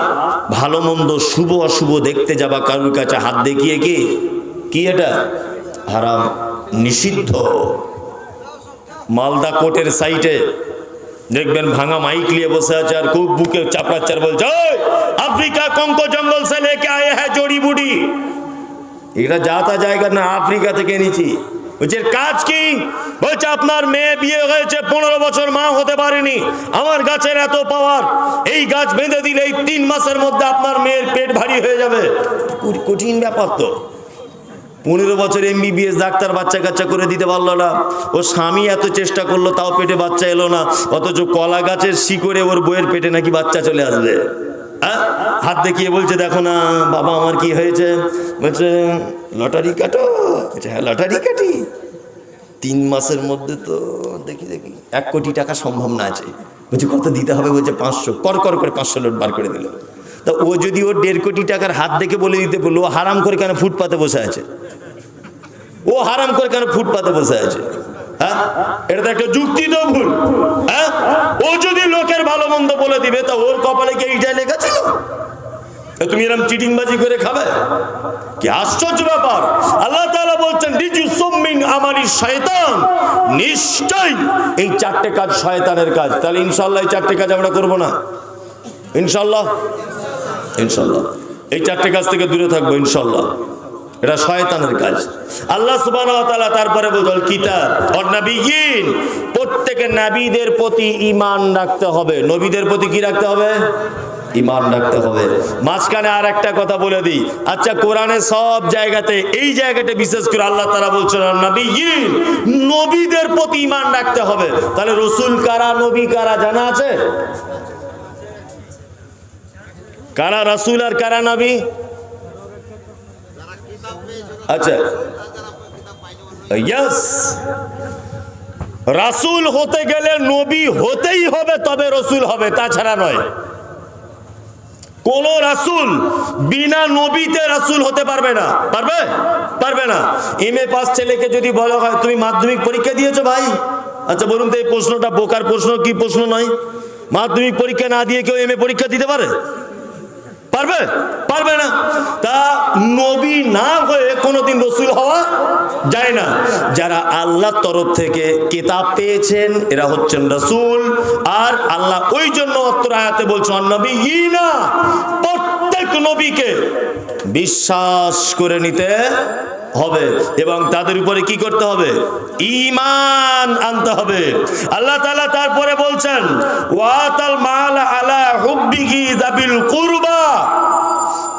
ভালো মন্দ শুভ অশুভ দেখতে যাবা কারুর কাছে হাত দেখিয়ে কি এটা হারাম, নিষিদ্ধ। মালদা কোর্টের সাইটে দেখবেন ভাঙা মাইক নিয়ে বসে আছে আর খুব বুকে চাপড়াচ্ছে আর বলছে, "ওই, আফ্রিকা কঙ্কো জঙ্গল সে লেকে আয়ে হ্যাঁ জড়ি বুড়ি।" এটা যাতা জায়গা না, আফ্রিকা থেকে এনেছি। বলছে কাজ কি? বলছে আপনার মেয়ে বিয়ে হয়েছে 15 বছর, মা হতে পারেনি, আমার গাছের এত পাওয়ার, এই গাছ বেঁধে দিলে এই 3 মাসের মধ্যে আপনার মেয়ের পেট ভারী হয়ে যাবে। কঠিন ব্যাপার তো। 15 বছর MBBS ডাক্তার বাচ্চা কাচ্চা করে দিতে পারলো না, ওর স্বামী এত চেষ্টা করলো তাও পেটে বাচ্চা এলো না, অথচ কলা গাছের শিকড়ে ওর বইয়ের পেটে নাকি বাচ্চা চলে আসবে। হাত দেখিয়ে বলছে, দেখো না বাবা আমার কি হয়েছে। বলছে লটারি কাটো। বলছে হ্যাঁ লটারি কাটি, 3 মাসের মধ্যে তো দেখি 1 কোটি টাকা সম্ভব না আছে। বলছে কত দিতে হবে? বলছে 500। কর করে 500 নোট বার করে দিল। তা ও যদি ওর 1.5 কোটি টাকার হাত দেখে বলে দিতে বললো, ও হারাম করে কেন ফুটপাতে বসে আছে? ও হারাম করে কেন ফুটপাতে বসে আছে? হ্যাঁ, এটা তো একটা যুক্তি তো ভুল। হ্যাঁ, ও যদি লোকের ভালো মন্দ বলে দিবে তা ওর কপালে কি এইটাই লেখা ছিল? তুমি এরকম চিটিংবাজি করে খাবে? কি আশ্চর্য ব্যাপার। আল্লাহ তাআলা বলছেন রিজসুম মিন আমালি শয়তান, নিশ্চয়ই এই 4টে কাজ শয়তানের কাজ। তাহলে ইনশাআল্লাহ এই 4টে কাজ আমরা করব না? ইনশাআল্লাহ ইনশাআল্লাহ এই 4টে কাজ থেকে দূরে থাকবো ইনশাআল্লাহ। এটা শয়তানের কাজ। আল্লাহ সুবহানাহু ওয়া তাআলা তারপরে বলেন কিতাব ওয়ান নাবিয়্যিন, প্রত্যেকটা নবীদের প্রতি ঈমান রাখতে হবে। নবীদের প্রতি কি রাখতে হবে? ঈমান রাখতে হবে। মাঝখানে আর একটা কথা বলে দিই, আচ্ছা কোরআনে সব জায়গাতে এই জায়গাটা বিশেষ করে আল্লাহ তাআলা বলছেন নবিয়্যিন, নবীদের প্রতি ঈমান রাখতে হবে। তাহলে রাসূল কারা, নবী কারা জানা আছে? কারা রাসূল আর কারা নবী? আচ্ছা ইয়েস, রাসূল হতে গেলে নবী হতেই হবে, তবে রাসূল হবে, তাছাড়া নয়। কোন রাসূল বিনা নবীতে রাসূল হতে পারবে না। পারবে? পারবে না। MA পাস ছেলেকে যদি বলা হয় তুমি মাধ্যমিক পরীক্ষা দিয়েছো ভাই, আচ্ছা বলুন তো এই প্রশ্নটা বোকার প্রশ্ন কি প্রশ্ন নয়? মাধ্যমিক পরীক্ষা না দিয়ে কেউ MA পরীক্ষা দিতে পারে? পারবে? পারবে না। তা নবী না হয়ে কোনোদিন রাসূল হওয়া যায় না। যারা আল্লাহর তরফ থেকে কিতাব পেয়েছেন এরা হচ্ছেন রাসূল। আর আল্লাহ ওই জন্য অত্র আয়াতে বলছেন নবিয়্যিনা, প্রত্যেক নবীকে বিশ্বাস করে নিতে হবে এবং তাদের উপরে কি করতে হবে? ঈমান আনতে হবে। আল্লাহ তাআলা তারপরে বলছেন ওয়াতাল মাল আলা হুব্বিহি যাবিল কুরবা,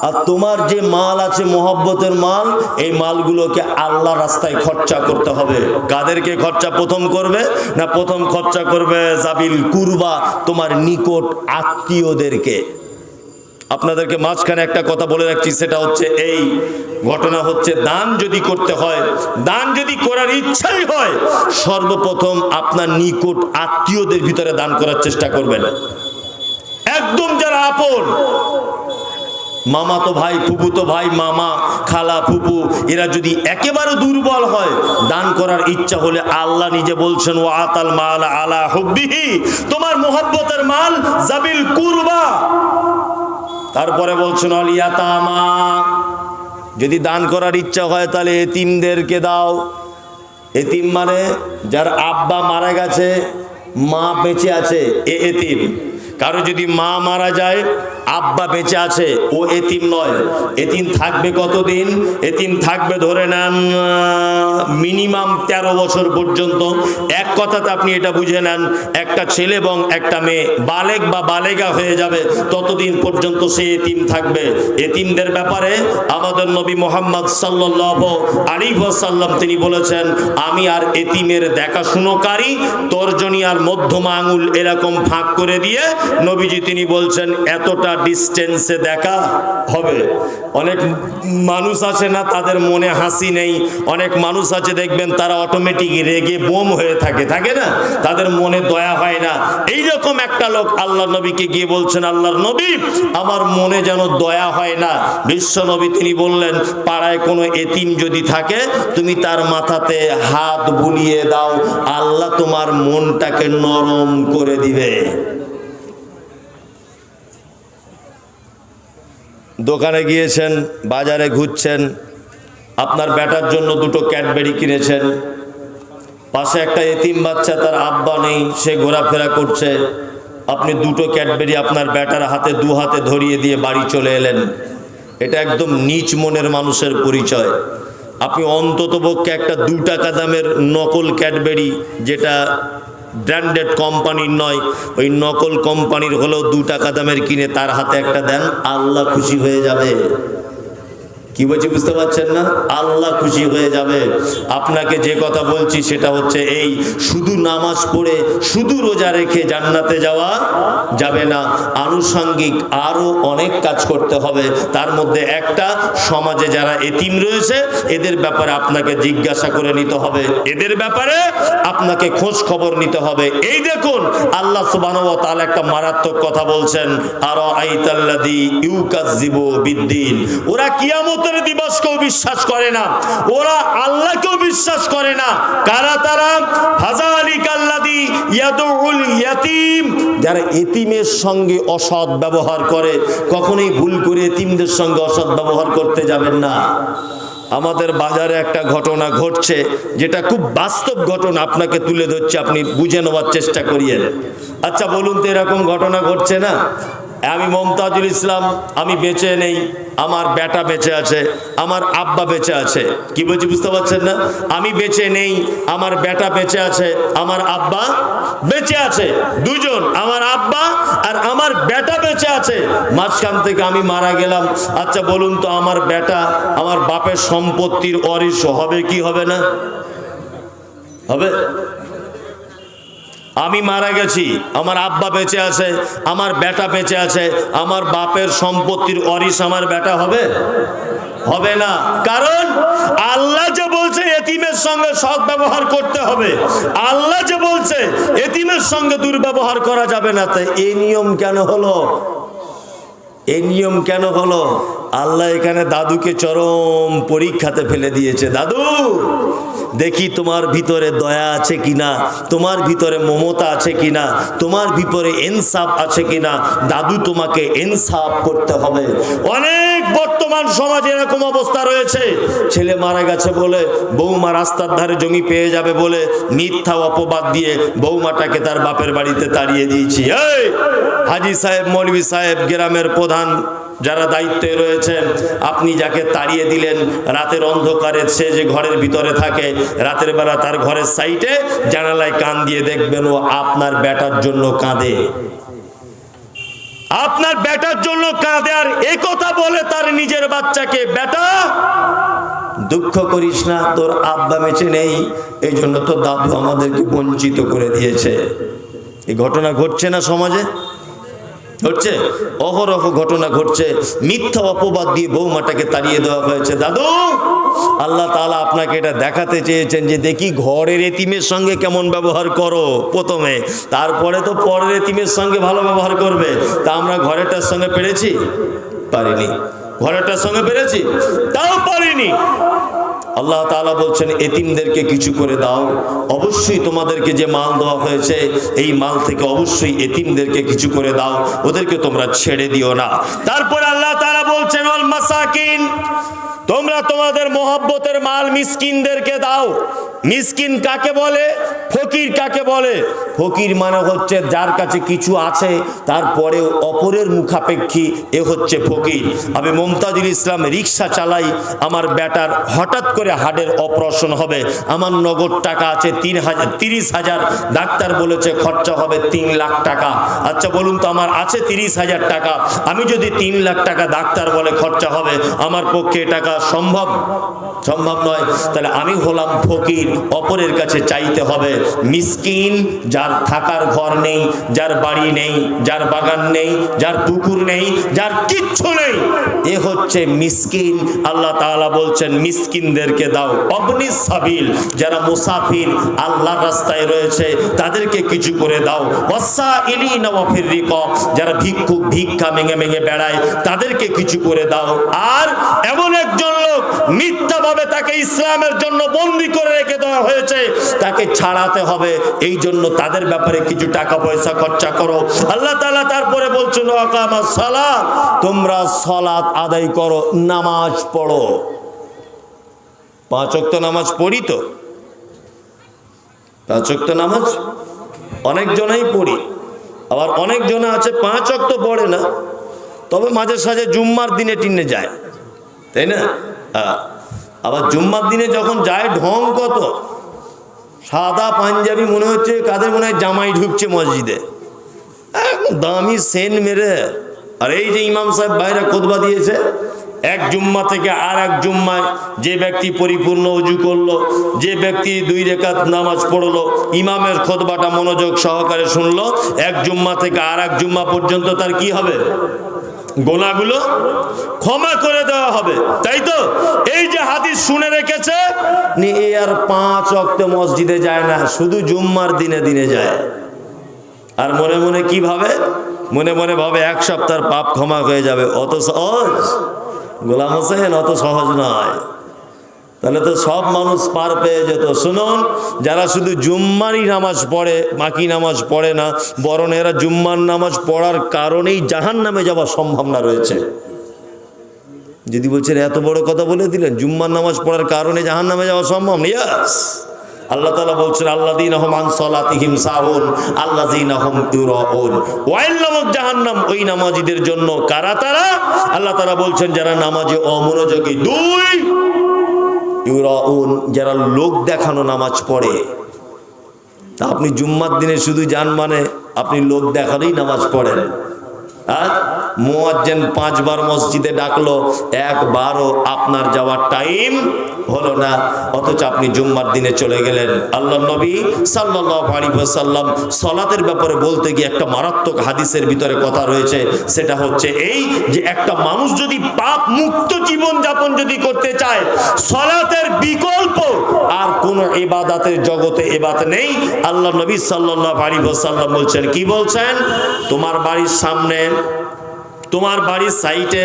আর তোমার যে মাল আছে মহব্বতের মাল, এই মালগুলোকে আল্লাহর রাস্তায় খরচা করতে হবে। কাদেরকে খরচা প্রথম করবে? না প্রথম খরচা করবে যাবিল কুরবা, তোমার নিকট আত্মীয়দেরকে। আপনাদেরকে মাঝখানে একটা কথা বলে রাখছি, সেটা হচ্ছে এই ঘটনা হচ্ছে দান যদি করতে হয়, দান যদি করার ইচ্ছাই হয়, সর্বপ্রথম আপনার নিকট আত্মীয়দের ভিতরে দান করার চেষ্টা করবেন। একদম যারা আপন, মামাতো ভাই, ফুফুতো ভাই, মামা, খালা, ফুফু, এরা যদি একেবারে দুর্বল হয়, দান করার ইচ্ছা হলে আল্লাহ নিজে বলছেন ওয়াতাল মাল আলা হুব্বিহি, তোমার মোহব্বতের মাল যাবিল কুরবা। তারপরে বলছেন আল ইয়াতামা, যদি দান করার ইচ্ছা হয় তাহলে এতিমদেরকে দাও। এতিম মানে যার আব্বা মারা গেছে, মা বেঁচে আছে, এতিম। কারো যদি মা মারা যায়, আব্বা বেঁচে আছে, ও এতিম নয়। এতিম থাকবে কতদিন? এতিম থাকবে ধরে নেন মিনিমাম 13 বছর পর্যন্ত। এক কথাতে আপনি এটা বুঝে নেন, একটা ছেলে এবং একটা মেয়ে বালেগ বা বালেগা হয়ে যাবে, ততদিন পর্যন্ত সে এতিম থাকবে। এতিমদের ব্যাপারে আমাদের নবী মুহাম্মদ সাল্লাল্লাহু আলাইহি ওয়াসাল্লাম তিনি বলেছেন, আমি আর এতিমের দেখাশুনোকারী, তর্জনী আর মধ্যমা আঙুল এরকম ফাঁক করে দিয়ে নবীজি তিনি বলছেন এতটা ডিস্টেন্সে দেখা হবে। অনেক মানুষ আছে না, তাদের মনে হাসি নেই। অনেক মানুষ আছে দেখবেন তারা অটোমেটিক রেগে বোম হয়ে থাকে, থাকে না, তাদের মনে দয়া হয় না। এইরকম একটা লোক আল্লাহ নবীকে গিয়ে বলছেন, আল্লাহর নবী আমার মনে যেন দয়া হয় না। বিশ্ব নবী তিনি বললেন, পাড়ায় কোনো এতিম যদি থাকে তুমি তার মাথাতে হাত বুলিয়ে দাও, আল্লাহ তোমার মনটাকে নরম করে দিবে। দোকানে গিয়েছেন, বাজারে ঘুরছেন, আপনার বেটার জন্য 2টো ক্যাডবেরি কিনেছেন, পাশে একটা এতিম বাচ্চা, তার আব্বা নেই, সে ঘোরাফেরা করছে, আপনি দুটো ক্যাডবেরি আপনার বেটার হাতে দু হাতে ধরিয়ে দিয়ে বাড়ি চলে এলেন। এটা একদম নিচ মনের মানুষের পরিচয়। আপনি অন্ততপক্ষে একটা 2 টাকা দামের নকল ক্যাডবেরি, যেটা ব্র্যান্ডেড কোম্পানির নয়, ওই নকল কোম্পানির হলেও 2 টাকা দামের কিনে তার হাতে একটা দেন, আল্লাহ খুশি হয়ে যাবে। কি বলছি বুঝতে পারছেন না? আল্লাহ খুশি হয়ে যাবে। আপনাকে যে কথা বলছি সেটা হচ্ছে এই, শুধু নামাজ পড়ে শুধু রোজা রেখে জান্নাতে যাওয়া যাবে না, আনুষঙ্গিক আরো অনেক কাজ করতে হবে। তার মধ্যে একটা, সমাজে যারা এতিম রয়েছে এদের ব্যাপারে আপনাকে জিজ্ঞাসা করে নিতে হবে, এদের ব্যাপারে আপনাকে খোঁজ খবর নিতে হবে। এই দেখুন আল্লাহ সুবহানাহু ওয়া তাআলা একটা মারাত্মক কথা বলছেন, আর আইতাল্লাযী ইউকাযযিবু বিদ্দীন। ওরা কিয়ামতের দিবসকেও বিশ্বাস করে না, ওরা আল্লাহকেও বিশ্বাস করে না। কারা তারা? ফাযালিকাল্লাযী ইয়াদউল ইয়াতীম। যারা এতিমের সঙ্গে অসৎ ব্যবহার করে, কখনোই ভুল করে এতিমদের সঙ্গে অসৎ ব্যবহার করতে যাবেন না। আমাদের বাজারে একটা ঘটনা ঘটছে, যেটা খুব বাস্তব ঘটনা, আপনাকে তুলে ধরছে, আপনি বুঝে নেওয়ার চেষ্টা করিয়েন। আচ্ছা বলুন তো, এরকম ঘটনা ঘটছে না? আমি মমতাজুল ইসলাম, আমি বেঁচে নেই, আমার বেটা বেঁচে আছে, আমার আব্বা বেঁচে আছে। কি বলছি বুঝতে পারছেন না? আমি বেঁচে নেই, আমার বেটা বেঁচে আছে, আমার আব্বা বেঁচে আছে, দুজন, আমার আব্বা আর আমার বেটা বেঁচে আছে। মাঝখান থেকে আমি মারা গেলাম। আচ্ছা বলুন তো, আমার বেটা আমার বাপের সম্পত্তির ওয়ারিশ হবে কি হবে না? হবে? আমি মারা গেছি, আমার আব্বা বেঁচে আছে, আমার বেটা বেঁচে আছে, আমার বাপের সম্পত্তির ওয়ারিশ আমার বেটা হবে? হবে না। কারণ আল্লাহ যে বলছে এতিমের সঙ্গে সৎ ব্যবহার করতে হবে, আল্লাহ যে বলছে এতিমের সঙ্গে দুর্ব্যবহার করা যাবে না, তাই এই নিয়ম কেন হলো? এই নিয়ম কেন হলো? আল্লাহ এখানে দাদুকে চরম পরীক্ষাতে ফেলে দিয়েছে। দাদু, দেখি তোমার ভিতরে দয়া আছে কিনা, তোমার ভিতরে মমতা আছে কিনা, তোমার ভিতরে ইনসাফ আছে কিনা। দাদু, তোমাকে ইনসাফ করতে হবে। অনেক বর্তমান সমাজে এরকম অবস্থা রয়েছে, ছেলে মারা গেছে বলে বৌমা রাস্তার ধারে জমি পেয়ে যাবে বলে মিথ্যা অপবাদ দিয়ে বৌমাটাকে তার বাপের বাড়িতে তাড়িয়ে দিয়েছি। এই হাজী সাহেব, মৌলভী সাহেব, গ্রামের প্রধান যারা দায়িত্বে রয়েছেন, আপনি যাকে তাড়িয়ে দিলেন, রাতের অন্ধকারে সে যে ঘরের ভিতরে থাকে, রাতের বেলা তার ঘরের সাইডে জানালায় কান দিয়ে দেখবেন ও আপনার বেটার জন্য কাঁদে, আপনার বেটার জন্য কাঁদে। আর এই কথা বলে তার নিজের বাচ্চাকে, বেটা দুঃখ করিস না, তোর আব্বা বেঁচে নেই, এই জন্য তো দাদু আমাদেরকে বঞ্চিত করে দিয়েছে। এই ঘটনা ঘটছে না সমাজে? ঘটছে, অহরহ ঘটনা ঘটছে। মিথ্যা অপবাদ দিয়ে বৌমাটাকে তাড়িয়ে দেওয়া হয়েছে। দাদু, আল্লাহ তাআলা আপনাকে এটা দেখাতে চেয়েছেন যে দেখি ঘরের এতিমের সঙ্গে কেমন ব্যবহার করো প্রথমে, তারপরে তো পরের এতিমের সঙ্গে ভালো ব্যবহার করবে। তা আমরা ঘরেরটার সঙ্গে পেরেছি? পারিনি। ঘরেরটার সঙ্গে পেরেছি? তাও পারিনি। আল্লাহ তাআলা বলছেন এতিমদেরকে কিছু করে দাও। অবশ্যই তোমাদেরকে যে মাল দেওয়া হয়েছে এই মাল থেকে অবশ্যই এতিমদেরকে কিছু করে দাও, ওদেরকে তোমরা ছেড়ে দিও না। তারপর আল্লাহ তাআলা বলছেন ওয়াল মাসাকিন, তোমরা তোমাদের মহব্বতের মাল মিসকিনদেরকে দাও। মিসকিন কাকে বলে? ফকির কাকে বলে? ফকির মানে হচ্ছে যার কাছে কিছু আছে তারপরেও অপরের মুখাপেক্ষী, এ হচ্ছে ফকির। আমি মমতাজুল ইসলাম রিক্সা চালাই, আমার বেটার হঠাৎ করে হার্টের অপারেশন হবে, আমার নগদ টাকা আছে 30,000, ডাক্তার বলেছে খরচা হবে 3 লাখ টাকা। আচ্ছা বলুন তো, আমার আছে 30,000 টাকা, আমি যদি 3 লাখ টাকা ডাক্তার বলে খরচা হবে, আমার পক্ষে টাকা সম্ভব? সম্ভব নয়। তাহলে আমি হলাম ফকির, অপরের কাছে চাইতে হবে। মিসকিন, যার থাকার ঘর নেই, যার বাড়ি নেই, যার বাগান নেই, যার পুকুর নেই, যার কিচ্ছু নেই, এ হচ্ছে মিসকিন। আল্লাহ তাআলা বলছেন মিসকিনদেরকে দাও। অবনিস সাবিল, যারা মুসাফির আল্লাহর রাস্তায় রয়েছে তাদেরকে কিছু করে দাও। ওয়াসাইলিনা ওয়া ফির রিকাব, যারা ভিক্ষুক ভিক্ষা মেঙে মেঙে বেড়ায় তাদেরকে কিছু করে দাও। আর এমন একজন লোক মিথ্যাভাবে তাকে ইসলামের জন্য বন্দী করে রেখে দেওয়া হয়েছে, তাকে ছাড়াতে হবে, এই জন্য তাদের ব্যাপারে কিছু টাকা পয়সা খরচা করো। আল্লাহ তাআলা তারপরে বলছেন ওয়াকামাস সালাত, তোমরা সালাত আদায় করো, নামাজ পড়ো। 5 ওয়াক্ত নামাজ পড়ি তো? 5 ওয়াক্ত নামাজ অনেক জনেই পড়ি, আবার অনেক জন আছে 5 ওয়াক্ত পড়ে না, তবে মাঝে সাঝে জুম্মার দিনে টিনে যায়, তাই না? আবার জুম্মার দিনে যখন যায় ঢং কত, সাদা পাঞ্জাবি মনে হচ্ছে কাদের মনে হয় জামাই ঢুকছে মসজিদে, দামি সেন মেরে। আর এই যে ইমাম সাহেব বাইরে খুতবা দিয়েছে, এক জুম্মা থেকে আর এক জুম্মায় যে ব্যক্তি পরিপূর্ণ ওযু করলো, যে ব্যক্তি 2 রাকাত নামাজ পড়লো, ইমামের খুতবাটা মনোযোগ সহকারে শুনলো, এক জুম্মা থেকে আর এক জুম্মা পর্যন্ত তার কি হবে? গোনাগুলো ক্ষমা করে দেওয়া হবে, তাই তো? এই যে হাদিস শুনে রেখেছে, এ আর 5 ওয়াক্ত মসজিদে যায় না, শুধু জুম্মার দিনে দিনে যায়। আর মনে মনে কি ভাবে? মনে মনে ভাবে 1 সপ্তাহের পাপ ক্ষমা হয়ে যাবে। অত সহজ গোলাম হোসেন, অত সহজ নয়। তাহলে তো সব মানুষ পার পেয়ে যেত। শুনুন, যারা শুধু জুম্মারই নামাজ পড়ে, বাকি নামাজ পড়ে না, বরং এরা জুম্মার নামাজ পড়ার কারণেই জাহান্নামে যাওয়ার সম্ভাবনা রয়েছে। যদি বলছেন এত বড় কথা বলে দিলেন, জুম্মার নামাজ পড়ার কারণে জাহান্নামে যাওয়া সম্ভব না। ইয়াস, আল্লাহ তাআলা বলছেন আল্লাযীনা হুম আন সালাতিহিম সাহুন আল্লাযীনা হুম ইউরাউন, ওয়াইল নামক জাহান্নাম ওই নামাজীদের জন্য। কারা তারা? আল্লাহ তাআলা বলছেন যারা নামাজে অমনোযোগী। 2 ইউরাউন, যারা লোক দেখানো নামাজ পড়ে। তা আপনি জুম্মার দিনে শুধু যান মানে আপনি লোক দেখানোই নামাজ পড়েন। আর মুয়াজ্জিন 5 বার মসজিদে ডাকলো, একবারও আপনার যাওয়ার টাইম হলো না, অথচ আপনি জুম্মার দিনে চলে গেলেন। আল্লাহর নবী সাল্লাল্লাহু আলাইহি ওয়াসাল্লাম সালাতের ব্যাপারে বলতে গিয়ে একটা মারাত্মক হাদিসের ভিতরে কথা রয়েছে, সেটা হচ্ছে এই যে একটা মানুষ যদি পাপ মুক্ত জীবন যাপন যদি করতে চায়, সালাতের বিকল্প আর কোন ইবাদতের জগতে ইবাদত নেই। আল্লাহর নবী সাল্লাল্লাহু আলাইহি ওয়াসাল্লাম বলছেন, কি বলছেন? তোমার বাড়ির সামনে, তোমার বাড়ির সাইডে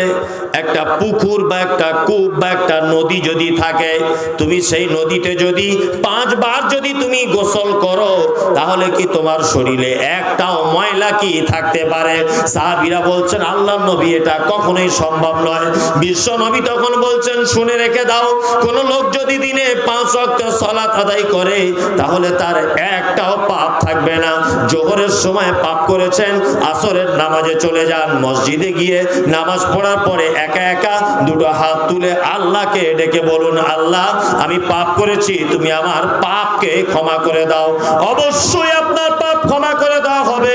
একটা পুকুর বা একটা কূপ বা একটা নদী যদি থাকে, তুমি সেই নদীতে যদি 5 বার যদি তুমি গোসল করো, তাহলে কি তোমার শরীরে একটাও ময়লা কি থাকতে পারে? সাহাবীরা বলছেন আল্লাহর নবী এটা কখনোই সম্ভব নয়। বিশ্ব নবী তখন বলছেন, শুনে রেখে দাও, কোন লোক যদি দিনে 5 ওয়াক্ত সালাত আদায় করে, তাহলে তার একটাও পাপ থাকবে না। জোহরের সময় পাপ করেছেন, আসরের নামাজে চলে যান, মসজিদে গিয়ে নামাজ পড়ার পরে একা একা 2টো হাত তুলে আল্লাহকে ডেকে বলুন, আল্লাহ আমি পাপ করেছি, তুমি আমার পাপকে ক্ষমা করে দাও। অবশ্যই আপনার পাপ ক্ষমা করে দেওয়া হবে।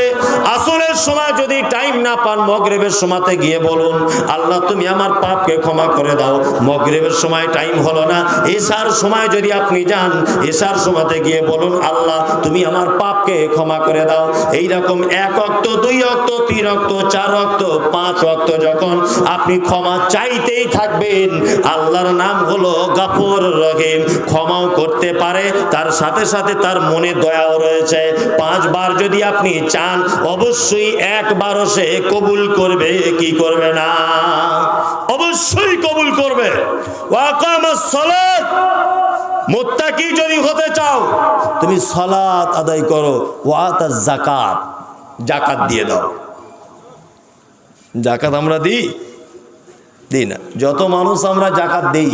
আসরের সময় যদি টাইম না পান, মাগরিবের সময়তে গিয়ে বলুন, আল্লাহ তুমি আমার পাপকে ক্ষমা করে দাও। মাগরিবের সময় টাইম হলো না, এশার সময় যদি আপনি যান, এশার সময়তে গিয়ে বলুন, আল্লাহ তুমি আমার পাপকে ক্ষমা করে দাও। এইরকম 1 ওয়াক্ত, 2 ওয়াক্ত, 3 ওয়াক্ত, 4 ওয়াক্ত, 5 ওয়াক্ত যখন আপনি ক্ষমা চাইতেই থাকবেন, আল্লাহর নাম হলো গফুর রহিম, ক্ষমাও করতে পারে, তার সাথে সাথে তার মনে দয়াও রয়েছে। 5 বার যদি আপনি চান, অবশ্যই একবারও সে কবুল করবে, কি করবে না? অবশ্যই কবুল করবে। ওয়া আকামাস সালাত, মুত্তাকি যদি হতে চাও, তুমি সালাত আদায় করো। ওয়া আতাজ যাকাত, যাকাত দিয়ে দাও। যাকাত আমরা দিই না। যত মানুষ আমরা যাকাত দেই,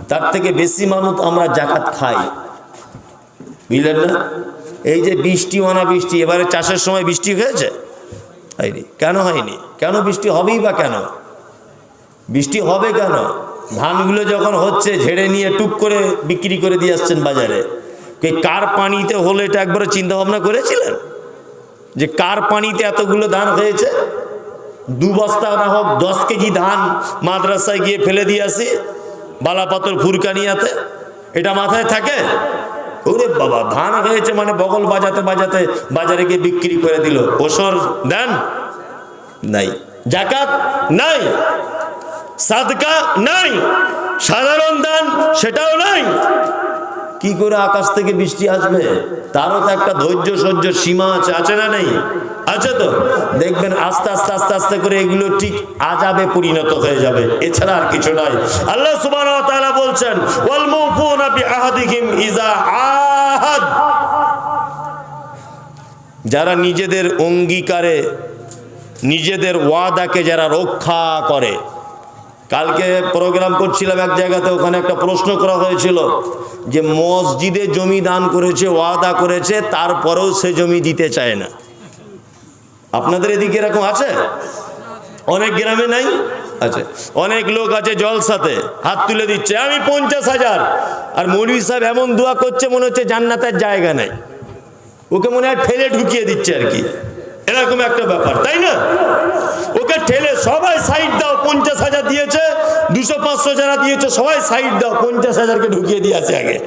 তার থেকে বেশি মানুষ আমরা যাকাত খাই, বুঝলেন না? এই যে বৃষ্টি অনাবৃষ্টি, এবারে চাষের সময় বৃষ্টি হয়েছে? হয়নি। কেন হয়নি? কেন বৃষ্টি হবেই বা কেন? বৃষ্টি হবে কেন? ধানগুলো যখন হচ্ছে, ঝেড়ে নিয়ে টুক করে বিক্রি করে দিয়ে আসছেন বাজারে। কার পানিতে হলো এটা একবার চিন্তা ভাবনা করেছিলেন যে কার পানিতে এতগুলো ধান হয়েছে? 2 বস্তা না হোক 10 কেজি ধান মাদ্রাসায় গিয়ে ফেলে দিয়ে আসি বালাপাতর ফুরকানিয়াতে, এটা মাথায় থাকে? ওরে বাবা, ধান হয়েছে মানে বগল বাজাতে বাজাতে বাজারে গিয়ে বিক্রি করে দিল। ওসর দেন নাই, যাকাত নাই, সাদকা নাই, সাধারণ দান সেটাও নাই। কি করে আকাশ থেকে বৃষ্টি আসবে? তারও তো একটা ধৈর্য সহ্য সীমা আছে, আছে না নেই? আছে তো। দেখবেন আস্তে আস্তে আস্তে আস্তে করে এগুলো ঠিক আযাবে পরিণত হয়ে যাবে, এছাড়া আর কিছু নয়। আল্লাহ সুবহানাহু ওয়া তাআলা বলছেন, ওয়াল মুফুনা বিআহাদিহিম ইযা আহাদ, যারা নিজেদের অঙ্গীকারে, নিজেদের ওয়াদাকে যারা রক্ষা করে। কালকে প্রোগ্রাম করছিলাম এক জায়গাতে, ওখানে একটা প্রশ্ন করা হয়েছিল যে মসজিদে জমি দান করেছে, ওয়াদা করেছে, তারপরেও সে জমি দিতে চায় না। আপনাদের এদিকে এরকম আছে? অনেক গ্রামে নাই? আচ্ছা, অনেক লোক আছে জলসাতে হাত তুলে দিচ্ছে আমি 50,000, আর মৌলভী সাহেব এমন দোয়া করছে মনে হচ্ছে জান্নাতের জায়গা নাই, ওকে মনে হয় ঠেলে ঢুকিয়ে দিচ্ছে আর কি, এরকম একটা ব্যাপার, তাই না? ওকে ঠেলে সবাই সাইড দাও, 50,000 দিয়েছে, 200-500 যারা দিয়েছে সবাই সাইড দাও, 50,000কে ঢুকিয়ে দিয়ে আসে আগে,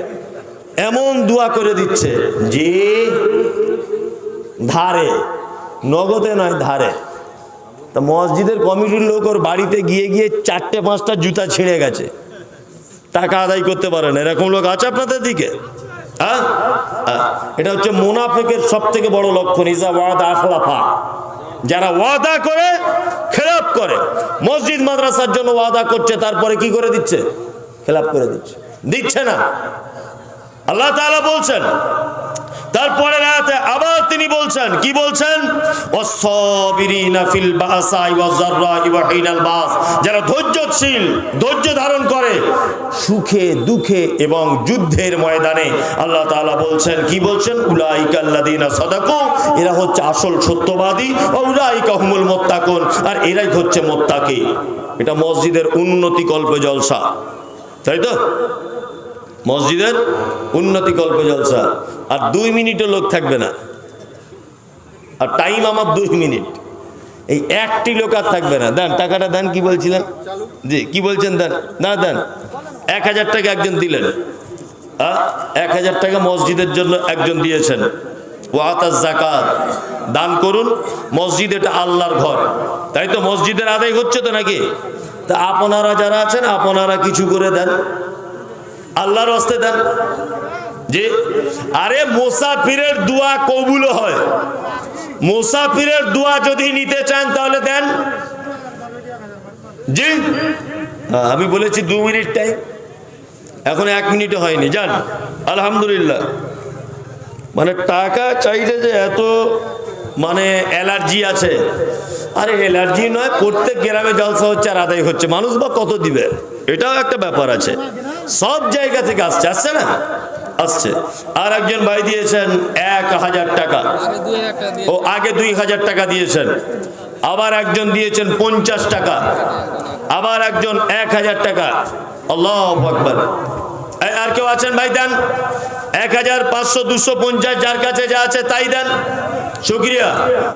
এমন দোয়া করে দিচ্ছে যে ধারে, নগদে নয়, ধারে। তা মসজিদের কমিটির লোক ওর বাড়িতে গিয়ে গিয়ে 4-5টা জুতা ছিঁড়ে গেছে, টাকা আদায় করতে পারে না। এরকম লোক আছে আপনাদের দিকে? হ্যাঁ, এটা হচ্ছে মুনাফিকের সব থেকে বড় লক্ষণ। ইজা ওয়াদা আখলাফা, যারা ওয়াদা করে খেলাপ করে। মসজিদ মাদ্রাসার জন্য ওয়াদা করছে, তারপরে কি করে দিচ্ছে? খেলাপ করে দিচ্ছে না। আল্লাহ তাআলা বলছেন, তারপরে আয়াতে আবার তিনি বলছেন, কি বলছেন? ওয়াস-সাবিরিনা ফিল বাসাই ওয়াজ-যাররাই ওয়া হিনাল বাস, যারা ধৈর্যশীল, ধৈর্য ধারণ করে সুখে দুঃখে এবং যুদ্ধের ময়দানে। আল্লাহ তাআলা বলছেন, কি বলছেন? উলাইকাল্লাযিনা সাদাকু, এরা হচ্ছে আসল সত্যবাদী, ওয়া উলাইকা হুমুল মুত্তাকুন, আর এরাই হচ্ছে মুত্তাকি। এটা মসজিদের উন্নতি কল্পে জলসা, তাই তো? মসজিদের উন্নতি কল্পে জলসা। আর 2 মিনিটও লোক থাকবে না, আর টাইম আমার 2 মিনিট, এই একটি লোক আর থাকবে না। দেন টাকাটা দেন, কি বলছিলেন? জি, কি বলছেন? দেন না, দেন 1000 টাকা একজন দিলেন, 1000 টাকা মসজিদের জন্য একজন দিয়েছেন। ওয়াতাজ যাকাত, দান করুন। মসজিদ এটা আল্লাহর ঘর, তাই তো? মসজিদের আদায় হচ্ছে তো নাকি? তা আপনারা যারা আছেন, আপনারা কিছু করে দেন, আল্লাহর হস্তে দেন। যে আরে মুসাফিরের দোয়া কবুল হয়, মুসাফিরের দোয়া যদি নিতে চান তাহলে দেন। জি, আমি বলেছি 2 মিনিট টাইম, এখন 1 মিনিটও হয়নি, যান। আলহামদুলিল্লাহ। মানে টাকা চাইলে যে এত মানে অ্যালার্জি আছে, আরে অ্যালার্জি নয়, প্রত্যেক গ্রামে জলসা হচ্ছে আর আদায় হচ্ছে, মানুষ বা কত দিবে, এটাও একটা ব্যাপার আছে। সব জায়গা থেকে আসছে না, আসছে। আর একজন ভাই দিয়েছেন 1000 টাকা, ও আগে 2000 টাকা দিয়েছেন, আবার একজন দিয়েছেন 50 টাকা, আবার একজন 1000 টাকা। আল্লাহু আকবার। আর কেউ আছেন ভাই? দেন 1000, 500, 250, যার কাছে যা আছে তাই দেন। শুকরিয়া।